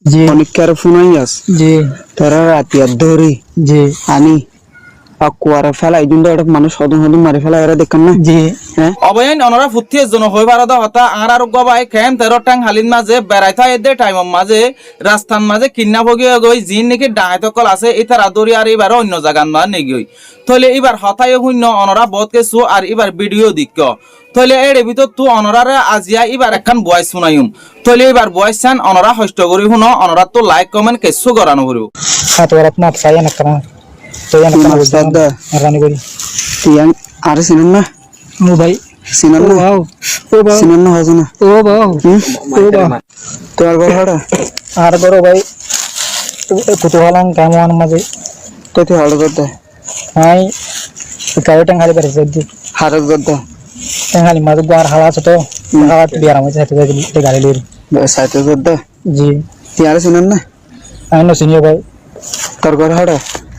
জি অনেকের ফোনাইয়াস জি তারা রাতিয়ার ধরি জি আনি akuara fela idundo odak মানুষ হদম হদম মারি ফেলা এরা দেখেন না জি হ্যাঁ অবয়ন অনরা ফুটিয়ে জন হই বারাদা হতা আর গবাই খেম 13 টাং হালিন মাঝে বেড়াইতা এদে টাইম মাঝে রাস্তার মাঝে কিন্না ভগিয়ে গই জিন নাকি ডাহাইত কল আছে ইতারা দরি আর এবার অন্য জায়গান মা নেগি হই তলে এবার হতায় শূন্য অনরা বদকে সু আর এবার ভিডিও দিক তলে এর ভিতর তু অনরারে আজিয়া এবার একখান ভয়েস শুনাইম তলে এবার ভয়েস চান অনরা হষ্ট করি শুনো অনরা তো লাইক কমেন্ট কেসু করানো করিব হাতওয়ারাত না সায়া না করা সায়া না করা মাস্টারদা রানি করি তিয়াং আর সিনেন না ও ভাই সিনেন না ও বাও সিনেন না হজনা ও বাও ও বাও তোর ঘর হাড়া আর করো ভাই কুতুহালাং কামওয়ান মাঝে কত হাড় করতে আই কালো টাঙ্গালি পারে যদি হাড় করতে টাঙ্গালি মাঝে গার হালা ছোট হাওয়া বিয়ার মাঝে হাতে গাড়ি লির সাইতে করতে জি তিয়ার সিনেন না আই নো সিনিয়র ভাই তোর ঘর হাড়া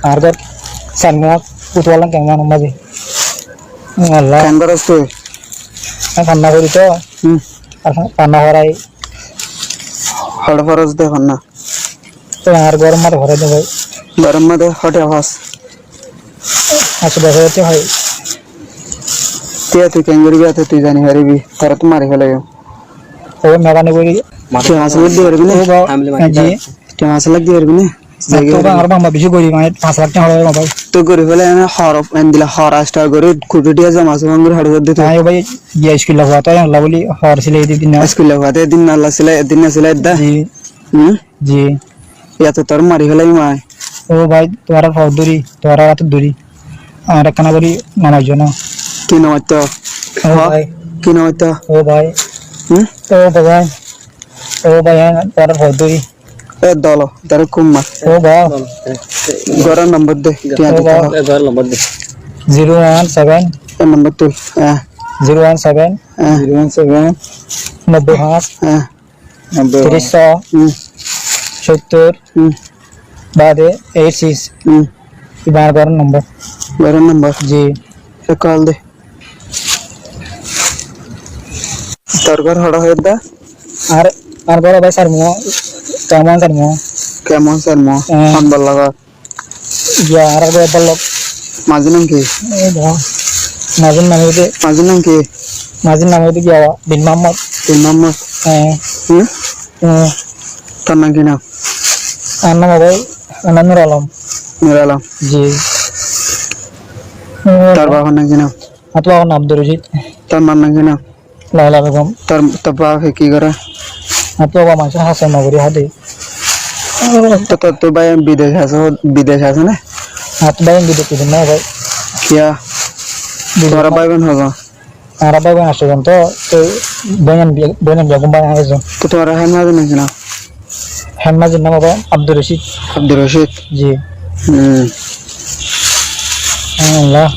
আর গর সানমুয়া কুতুহালাং কামওয়ান মাঝে আল্লাহ কেন করস তুই কান্না করি তো আর কান্না করাই হাড় ফরস দে না তো আর গরম মারে ঘরে দে ভাই গরম মধ্যে হটে আওয়াজ আসে বসে হয় তিয়া তুই কেন করবি এত তুই জানি হারিবি তারা তো মারি ফেলে ও মেকানি করি তুই মাছ লাগ দিয়ে হারবি না ও বাও জি তুই মাছ লাগ দিয়ে হারবি না তো বা আর বাবা বেশি করি মানে 5 লাখ টাকা হবে ভাই তো করে ফেলে এনে হরফ এন দিলা হর আস্টার করে কুটিটিয়া জমা সঙ্গে হাড় করে দিতে তাই ভাই ইয়া স্কুল লাগা তো আল্লাহ বলি হর সিলে দিবি না স্কুল লাগাতে দিন আল্লাহ সিলাই দিন না সিলাই দা জি জি ইয়া তো তোর মারি ফেলাই মাই ও ভাই তোমার ফর দরি তোমার হাত দরি আর কানা করি নামাই জন্য কি নাম তো ও ভাই কি নাম তো ও ভাই ও ভাই ও ভাই তোমার ফর দরি এ দলো তার কুম্মা ও ভাই গরার নম্বর দে টিয়া ও দে ভাই গর নম্বর দে 017 এ নম্বর তুই 017 017 95 300 70 বাদে 86 ইবার গর নম্বর গরার নম্বর জি এ কল দে তোর ঘর হড়া হয়ে দা আর আর বড় ভাই স্যার মো কেমন স্যার মো কেমন স্যার মো আনবার লাগা ইয়া আর বড় বলক মাঝি নাম কি এই দাও নাজিন নামে দে মাঝি নাম কি নাজিন নামে দে গিয়া বিন মোহাম্মদ তোর নম্বর হ্যাঁ তোর নাম কি নাম আর নাম ভাই আনন্দর আলম মিরালাম জি তোর বাবার নাম কি নাম আতবা নাম আব্দুর রশিদ তোর মার নাম কি নাম লাইলা বেগম তোর তোর বাবা কি করে আতবা মাছ হাসান নগরী হাতে তো তোর তো ভাই বিদেশ আছে না আতবা ইন দিতে দিন না ভাই কিয়া তোর ভাই বোন হবে আর ভাই বোন আসে তো তো বয়ান বেগম ভাই আসে তো তোর হ্যাঁ মাঝে নাকি না হেমাজির নাম ভাই আব্দুর রশিদ আব্দুর রশিদ জি আল্লাহ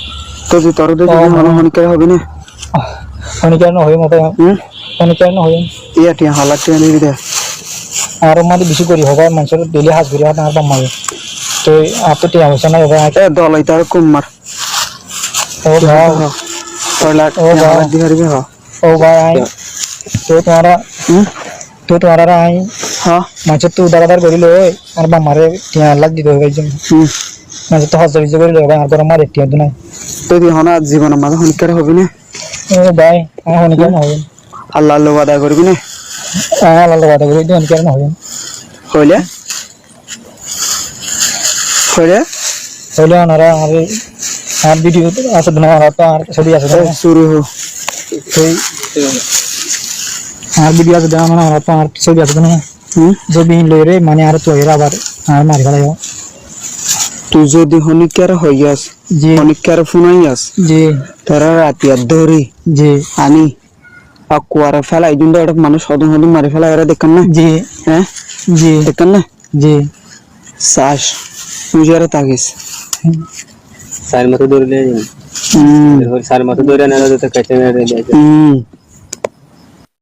তো তুই তোর তো মনে মনে করে হবে না অনেকের হই মতো অনেকের হই ইয়া টিয়া হালাত টিয়া নিবি দে আর মানে বেশি করি হবে মানুষের ডেলি হাজ করি আর বাম মারে তো আপনি টিয়া হইছে না হবে এ দলাই তার কুমার ও ভাই তোর লাগ ও ভাই হালাত দি হারবি হ ও ভাই আই তো তোমারা আই হ্যাঁ মানুষের তো উদারদার করিল আর বাম মারে টিয়া লাগ দিতে হবে একজন মানুষের তো হজ হইছে করিল আর তোরা মারে টিয়া তো নাই তো তুই হনা জীবনের মাঝে হনিকার হবে না ও ভাই আমার অনেকের হবে আল্লাহ আল্লাহ ওয়াদা করবি না আল্লাহ কথা করি অনেকের হবে হইলে হইলে হইলে ওনারা আর ভিডিও আছে না আর তো আর ছবি আছে শুরু হো সেই আর ভিডিও আছে না আর তো আর ছবি আছে না ছবি লইরে মানে আর তো এরা আবার আর মারি ফেলাইও তুই যদি হনিকার হইয়াস জি হনিকার ফোনাইয়াস জি তারা রাতিয়ার ধরি জি আনি akuara fela idundo odak মানুষ হদম হদম মারি ফেলা এরা দেখেন না জি হ্যাঁ জি দেখেন না জি শ্বাস মুজারে তাগিস সার মতো দৌড়লে সার মতো দৌড়ে না তো কাছে না